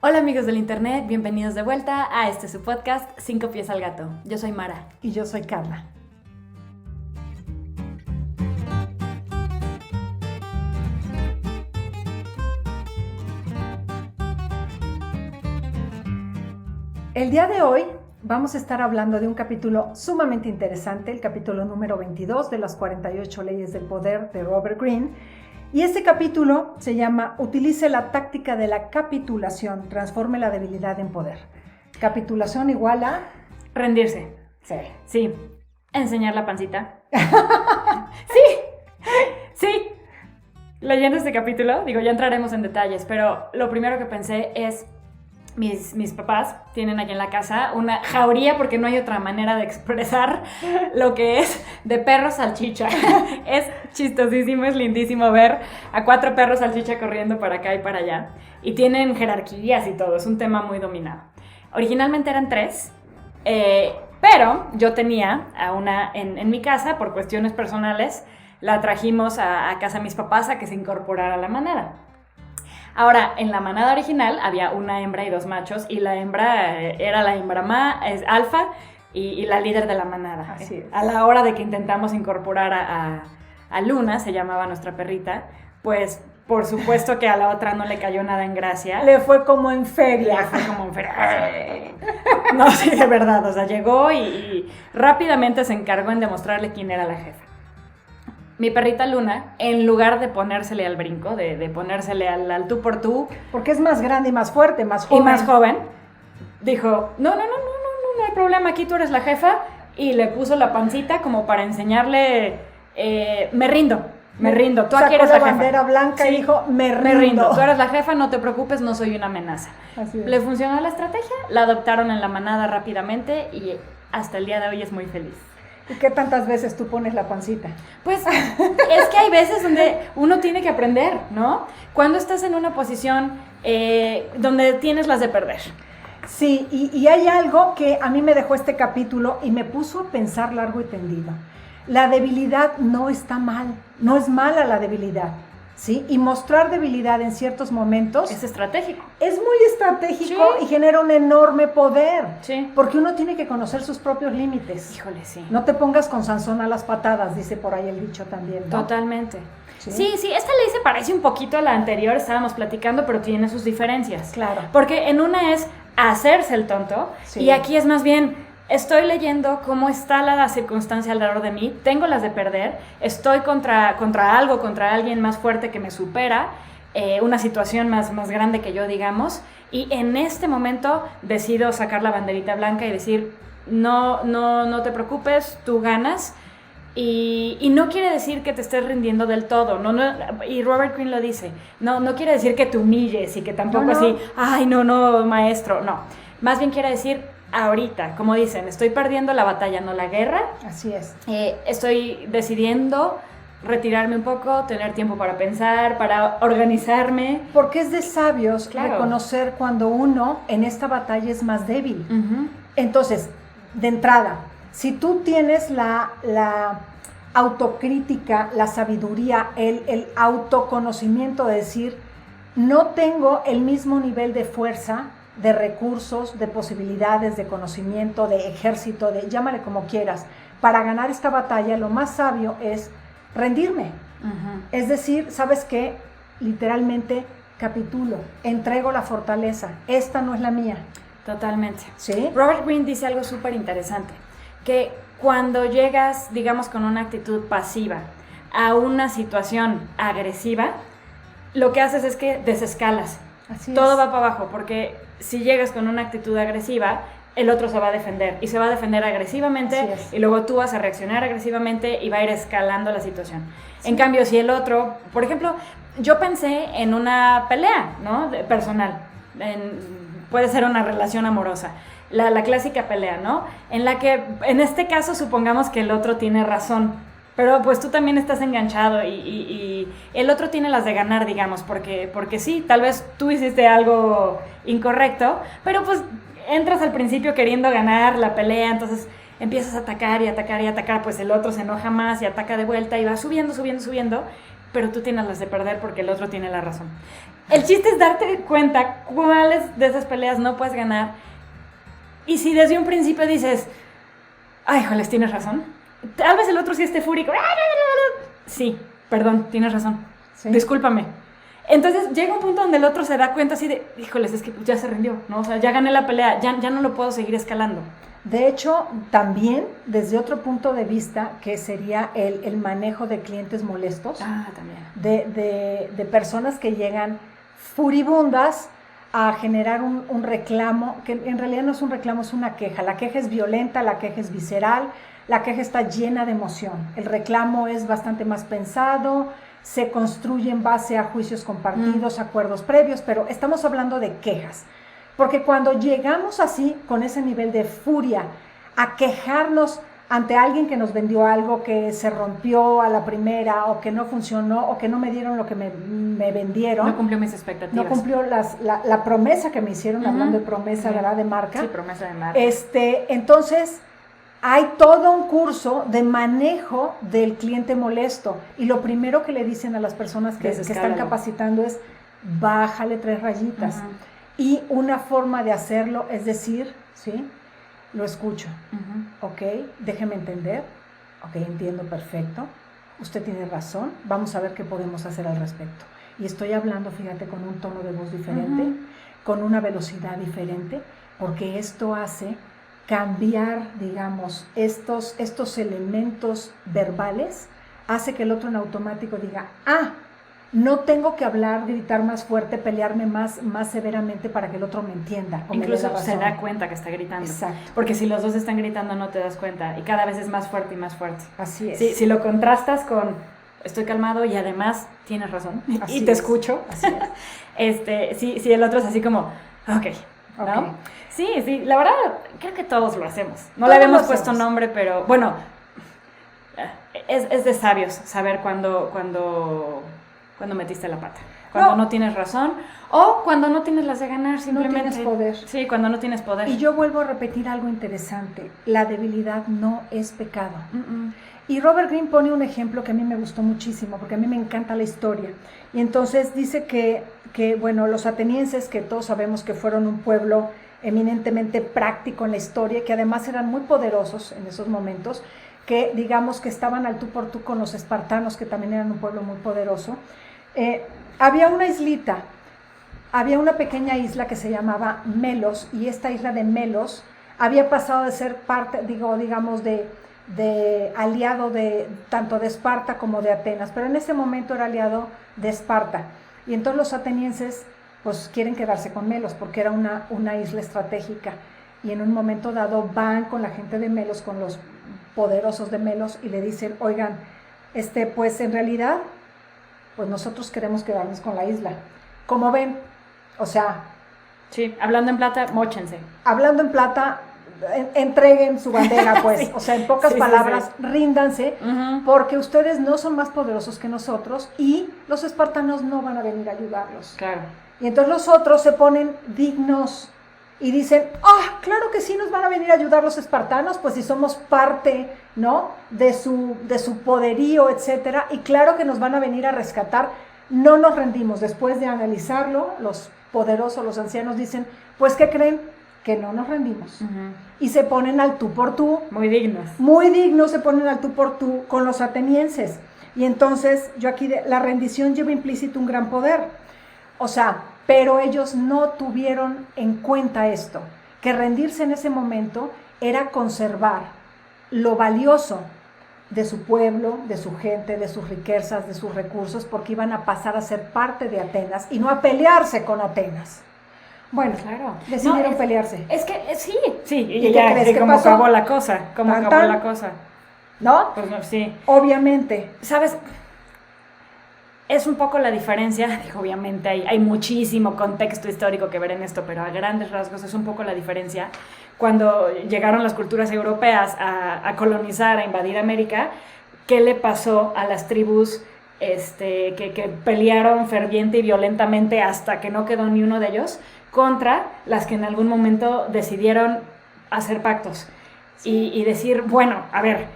Hola amigos del internet, bienvenidos de vuelta a su podcast 5 pies al gato. Yo soy Mara. Y yo soy Carla. El día de hoy vamos a estar hablando de un capítulo sumamente interesante, el capítulo número 22 de las 48 leyes del poder de Robert Greene. Y este capítulo se llama Utilice la táctica de la capitulación, transforme la debilidad en poder. Capitulación igual a... rendirse. Sí. Enseñar la pancita. Sí. Leyendo este capítulo, ya entraremos en detalles, pero lo primero que pensé es... Mis papás tienen aquí en la casa una jauría, porque no hay otra manera de expresar lo que es, de perro salchicha. Es chistosísimo, es lindísimo ver a 4 perros salchicha corriendo para acá y para allá. Y tienen jerarquías y todo, es un tema muy dominado. Originalmente eran 3, pero yo tenía a una en mi casa, por cuestiones personales, la trajimos a casa de mis papás a que se incorporara a la manada. Ahora, en la manada original había una hembra y 2 machos, y la hembra era la hembra alfa y la líder de la manada. Así es. A la hora de que intentamos incorporar a Luna, se llamaba nuestra perrita, pues por supuesto que a la otra no le cayó nada en gracia. Le fue como en feria. No, sí, de verdad, llegó y rápidamente se encargó en demostrarle quién era la jefa. Mi perrita Luna, en lugar de ponérsele al brinco, de ponérsele al tú por tú... Porque es más grande y más fuerte, más joven. Y más joven, dijo, no hay problema, aquí tú eres la jefa, y le puso la pancita como para enseñarle, me rindo, tú aquí eres la jefa. Sacó la bandera blanca, sí, y dijo, me rindo. Tú eres la jefa, no te preocupes, no soy una amenaza. Así es. Le funcionó la estrategia, la adoptaron en la manada rápidamente, y hasta el día de hoy es muy feliz. ¿Y qué tantas veces tú pones la pancita? Pues es que hay veces donde uno tiene que aprender, ¿no? Cuando estás en una posición donde tienes las de perder. Sí, y hay algo que a mí me dejó este capítulo y me puso a pensar largo y tendido. La debilidad no está mal, no es mala la debilidad, ¿sí? Y mostrar debilidad en ciertos momentos... es estratégico. Es muy estratégico, sí, y genera un enorme poder. Sí. Porque uno tiene que conocer sus propios límites. Híjole, sí. No te pongas con Sansón a las patadas, dice por ahí el dicho también, ¿no? Totalmente. Sí, esta ley se parece un poquito a la anterior, estábamos platicando, pero tiene sus diferencias. Claro. Porque en una es hacerse el tonto, sí, y aquí es más bien... estoy leyendo cómo está la circunstancia alrededor de mí, tengo las de perder, estoy contra alguien más fuerte que me supera, una situación más grande que yo, digamos, y en este momento decido sacar la banderita blanca y decir, no te preocupes, tú ganas, y no quiere decir que te estés rindiendo del todo, y Robert Greene lo dice, no quiere decir que te humilles y que tampoco así, ay, no, maestro, no, más bien quiere decir, ahorita, como dicen, estoy perdiendo la batalla, no la guerra. Así es. Estoy decidiendo retirarme un poco, tener tiempo para pensar, para organizarme. Porque es de sabios, claro, reconocer cuando uno en esta batalla es más débil. Uh-huh. Entonces, de entrada, si tú tienes la autocrítica, la sabiduría, el autoconocimiento de decir, no tengo el mismo nivel de fuerza, de recursos, de posibilidades, de conocimiento, de ejército, llámale como quieras, para ganar esta batalla, lo más sabio es rendirme. Uh-huh. Es decir, ¿sabes qué? Literalmente capitulo, entrego la fortaleza, esta no es la mía. Totalmente. ¿Sí? Robert Greene dice algo súper interesante, que cuando llegas, digamos, con una actitud pasiva a una situación agresiva, lo que haces es que desescalas. Así todo es. Va para abajo, porque si llegas con una actitud agresiva, el otro se va a defender, y se va a defender agresivamente, y luego tú vas a reaccionar agresivamente y va a ir escalando la situación. Sí. En cambio, si el otro, por ejemplo, yo pensé en una pelea, ¿no? Personal, puede ser una relación amorosa, la clásica pelea, ¿no? En la que, en este caso, supongamos que el otro tiene razón, pero pues tú también estás enganchado y el otro tiene las de ganar, digamos, porque sí, tal vez tú hiciste algo incorrecto, pero pues entras al principio queriendo ganar la pelea, entonces empiezas a atacar y atacar y atacar, pues el otro se enoja más y ataca de vuelta y va subiendo, pero tú tienes las de perder porque el otro tiene la razón. El chiste es darte cuenta cuáles de esas peleas no puedes ganar. Y si desde un principio dices, ay, joles, tienes razón. Tal vez el otro sí esté fúrico. Sí, perdón, tienes razón. ¿Sí? Discúlpame. Entonces llega un punto donde el otro se da cuenta así de, híjoles, es que ya se rindió, ¿no? O sea, ya gané la pelea, ya no lo puedo seguir escalando. De hecho, también desde otro punto de vista, que sería el manejo de clientes molestos. También. De personas que llegan furibundas a generar un reclamo, que en realidad no es un reclamo, es una queja. La queja es violenta, la queja es visceral, la queja está llena de emoción. El reclamo es bastante más pensado, se construye en base a juicios compartidos, acuerdos previos, pero estamos hablando de quejas. Porque cuando llegamos así, con ese nivel de furia, a quejarnos ante alguien que nos vendió algo que se rompió a la primera, o que no funcionó, o que no me dieron lo que me vendieron. No cumplió mis expectativas. No cumplió la promesa que me hicieron, hablando de promesa, ¿verdad? De marca. Sí, promesa de marca. Entonces, hay todo un curso de manejo del cliente molesto. Y lo primero que le dicen a las personas que están capacitando es, bájale 3 rayitas. Y una forma de hacerlo es decir, ¿sí? Lo escucho, ok, déjeme entender, ok, entiendo perfecto, usted tiene razón, vamos a ver qué podemos hacer al respecto. Y estoy hablando, fíjate, con un tono de voz diferente, con una velocidad diferente, porque esto hace cambiar, digamos, estos elementos verbales, hace que el otro en automático diga, no tengo que hablar, gritar más fuerte, pelearme más severamente para que el otro me entienda. Incluso se da cuenta que está gritando. Exacto. Porque si los dos están gritando no te das cuenta y cada vez es más fuerte y más fuerte. Así es. Si lo contrastas con estoy calmado y además tienes razón así y te es. Escucho. Así es. Si el otro es así como, ok, ¿no? Sí, la verdad creo que todos lo hacemos. No le habíamos puesto nombre, pero bueno, es de sabios saber cuando metiste la pata, cuando no tienes razón o cuando no tienes las de ganar, simplemente. No tienes poder. Sí, cuando no tienes poder. Y yo vuelvo a repetir algo interesante, la debilidad no es pecado. Y Robert Greene pone un ejemplo que a mí me gustó muchísimo, porque a mí me encanta la historia. Y entonces dice que bueno, los atenienses, que todos sabemos que fueron un pueblo eminentemente práctico en la historia, que además eran muy poderosos en esos momentos, que digamos que estaban al tú por tú con los espartanos, que también eran un pueblo muy poderoso. Había una islita, había una pequeña isla que se llamaba Melos, y esta isla de Melos había pasado de ser parte, digamos, de aliado tanto de Esparta como de Atenas, pero en ese momento era aliado de Esparta. Y entonces los atenienses pues quieren quedarse con Melos porque era una isla estratégica, y en un momento dado van con la gente de Melos, con los poderosos de Melos, y le dicen, oigan, pues en realidad pues nosotros queremos quedarnos con la isla. Como ven, o sea... Sí, hablando en plata, móchense. Hablando en plata, entreguen su bandera, pues. Sí. O sea, en pocas palabras, ríndanse, porque ustedes no son más poderosos que nosotros y los espartanos no van a venir a ayudarlos. Claro. Y entonces los otros se ponen dignos y dicen, claro que sí nos van a venir a ayudar los espartanos, pues si somos parte, ¿no?, de su poderío, etcétera, y claro que nos van a venir a rescatar. No nos rendimos. Después de analizarlo, los poderosos, los ancianos dicen, pues ¿qué creen? Que no nos rendimos. Y se ponen al tú por tú. Muy dignos. Muy dignos, se ponen al tú por tú con los atenienses. Y entonces, yo aquí, la rendición lleva implícito un gran poder. O sea, pero ellos no tuvieron en cuenta esto, que rendirse en ese momento era conservar lo valioso de su pueblo, de su gente, de sus riquezas, de sus recursos, porque iban a pasar a ser parte de Atenas y no a pelearse con Atenas. Bueno, claro, decidieron pelearse. Es que sí. ¿Y ya crees que cómo pasó? Acabó la cosa, ¿No? Pues no, sí. Obviamente. ¿Sabes? Es un poco la diferencia, obviamente hay muchísimo contexto histórico que ver en esto, pero a grandes rasgos es un poco la diferencia. Cuando llegaron las culturas europeas a colonizar, a invadir América, ¿qué le pasó a las tribus que pelearon ferviente y violentamente hasta que no quedó ni uno de ellos, contra las que en algún momento decidieron hacer pactos? Sí. Y decir, bueno, a ver,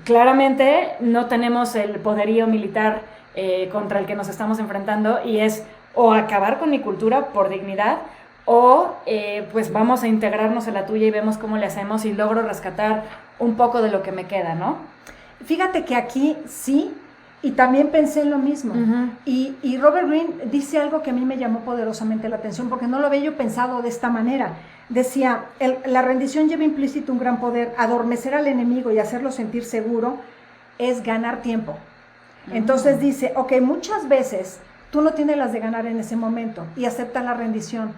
claramente no tenemos el poderío militar contra el que nos estamos enfrentando, y es o acabar con mi cultura por dignidad, o pues vamos a integrarnos a la tuya y vemos cómo le hacemos y logro rescatar un poco de lo que me queda, ¿no? Fíjate que aquí sí, y también pensé en lo mismo. Uh-huh. Y Robert Greene dice algo que a mí me llamó poderosamente la atención, porque no lo había yo pensado de esta manera. Decía, la rendición lleva implícito un gran poder. Adormecer al enemigo y hacerlo sentir seguro es ganar tiempo. Uh-huh. Entonces dice, ok, muchas veces tú no tienes las de ganar en ese momento y aceptas la rendición,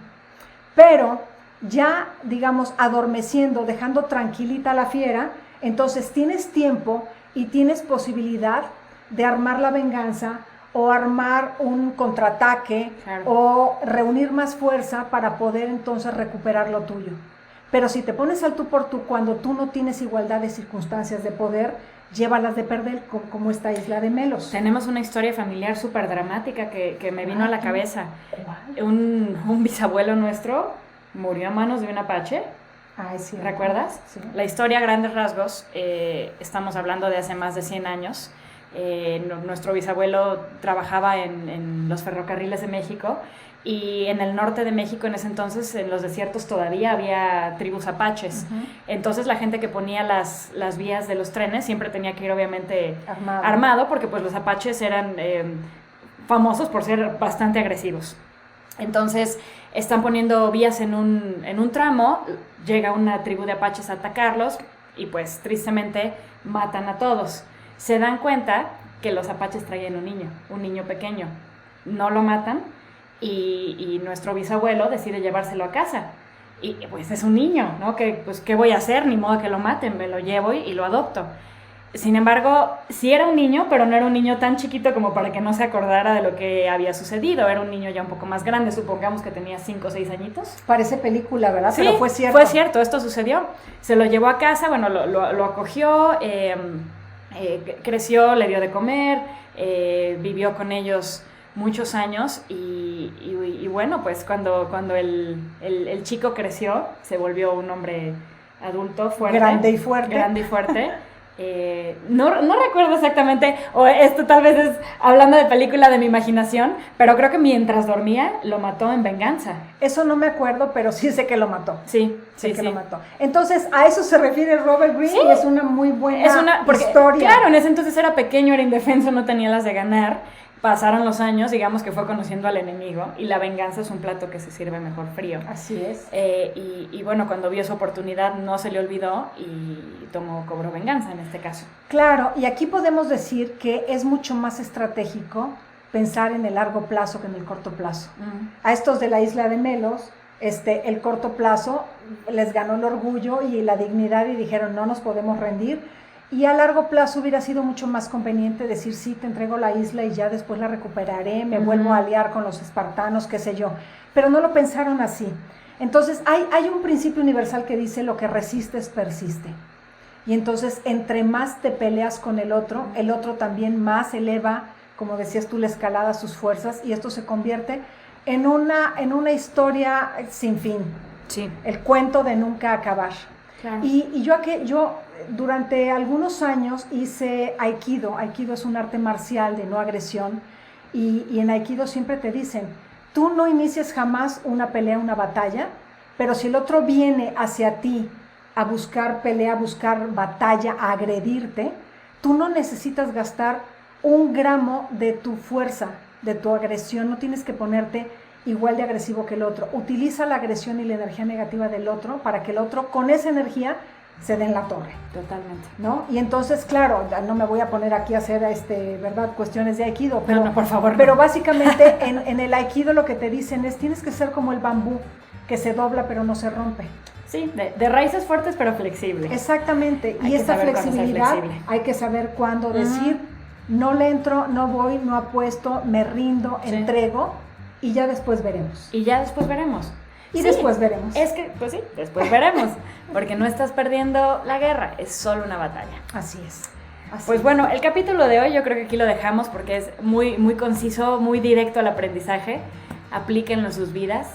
pero ya, digamos, adormeciendo, dejando tranquilita a la fiera, entonces tienes tiempo y tienes posibilidad de armar la venganza o armar un contraataque, claro, o reunir más fuerza para poder entonces recuperar lo tuyo. Pero si te pones al tú por tú cuando tú no tienes igualdad de circunstancias de poder, llévalas de perder, como esta isla de Melos. Tenemos una historia familiar súper dramática que me vino a la cabeza. Un bisabuelo nuestro murió a manos de un apache. Ay, sí, ¿recuerdas? Sí. La historia a grandes rasgos, estamos hablando de hace más de 100 años. Nuestro bisabuelo trabajaba en los ferrocarriles de México, y en el norte de México en ese entonces, en los desiertos, todavía había tribus apaches. Uh-huh. Entonces la gente que ponía las vías de los trenes siempre tenía que ir obviamente armado, porque pues los apaches eran famosos por ser bastante agresivos. Entonces están poniendo vías en un tramo, llega una tribu de apaches a atacarlos y pues tristemente matan a todos. Se dan cuenta que los apaches traían un niño pequeño. No lo matan y nuestro bisabuelo decide llevárselo a casa. Y pues es un niño, ¿no? Pues, ¿qué voy a hacer? Ni modo que lo maten, me lo llevo y lo adopto. Sin embargo, sí era un niño, pero no era un niño tan chiquito como para que no se acordara de lo que había sucedido. Era un niño ya un poco más grande, supongamos que tenía 5 o 6 añitos. Parece película, ¿verdad? Sí, pero fue cierto. Fue cierto, esto sucedió. Se lo llevó a casa, bueno, lo acogió, creció, le dio de comer, vivió con ellos muchos años y bueno, pues cuando el chico creció, se volvió un hombre adulto, fuerte. Grande y fuerte. No recuerdo exactamente, o esto tal vez es hablando de película de mi imaginación, pero creo que mientras dormía lo mató en venganza. Eso no me acuerdo, pero sí sé que lo mató. Sí. Lo mató. Entonces, a eso se refiere Robert Greene, y es una muy buena historia. Claro, en ese entonces era pequeño, era indefenso, no tenía las de ganar. Pasaron los años, digamos que fue conociendo al enemigo, y la venganza es un plato que se sirve mejor frío. Así es. Y bueno, cuando vio su oportunidad no se le olvidó y cobró venganza en este caso. Claro, y aquí podemos decir que es mucho más estratégico pensar en el largo plazo que en el corto plazo. Uh-huh. A estos de la isla de Melos, el corto plazo les ganó el orgullo y la dignidad y dijeron no nos podemos rendir. Y a largo plazo hubiera sido mucho más conveniente decir, sí, te entrego la isla y ya después la recuperaré, me vuelvo a aliar con los espartanos, qué sé yo. Pero no lo pensaron así. Entonces, hay un principio universal que dice, lo que resistes, persiste. Y entonces, entre más te peleas con el otro también más eleva, como decías tú, la escalada a sus fuerzas, y esto se convierte en una historia sin fin. Sí. El cuento de nunca acabar. Claro. Y yo durante algunos años hice Aikido. Aikido es un arte marcial de no agresión, y en Aikido siempre te dicen, tú no inicies jamás una pelea, una batalla, pero si el otro viene hacia ti a buscar pelea, a buscar batalla, a agredirte, tú no necesitas gastar 1 gramo de tu fuerza, de tu agresión, no tienes que ponerte igual de agresivo que el otro. Utiliza la agresión y la energía negativa del otro para que el otro con esa energía se dé en la torre. Totalmente. ¿No? Y entonces, claro, no me voy a poner aquí a hacer ¿verdad? Cuestiones de Aikido, pero, no, por favor. Pero básicamente en el Aikido lo que te dicen es, tienes que ser como el bambú, que se dobla pero no se rompe. Sí, de raíces fuertes pero flexibles. Exactamente. Y esta flexibilidad hay que saber cuándo decir, no le entro, no voy, no apuesto, me rindo, entrego. Y ya después veremos. Y después veremos. Es que, pues sí, después veremos. Porque no estás perdiendo la guerra, es solo una batalla. Así es. Pues bueno, el capítulo de hoy yo creo que aquí lo dejamos porque es muy, muy conciso, muy directo al aprendizaje. Aplíquenlo en sus vidas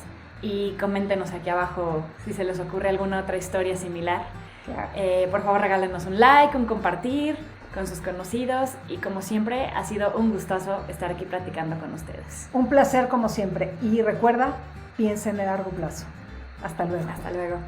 y coméntenos aquí abajo si se les ocurre alguna otra historia similar. Claro. Por favor, regálenos un like, un compartir, con sus conocidos y como siempre ha sido un gustazo estar aquí platicando con ustedes. Un placer como siempre y recuerda, piensa en el largo plazo. Hasta luego. Hasta luego.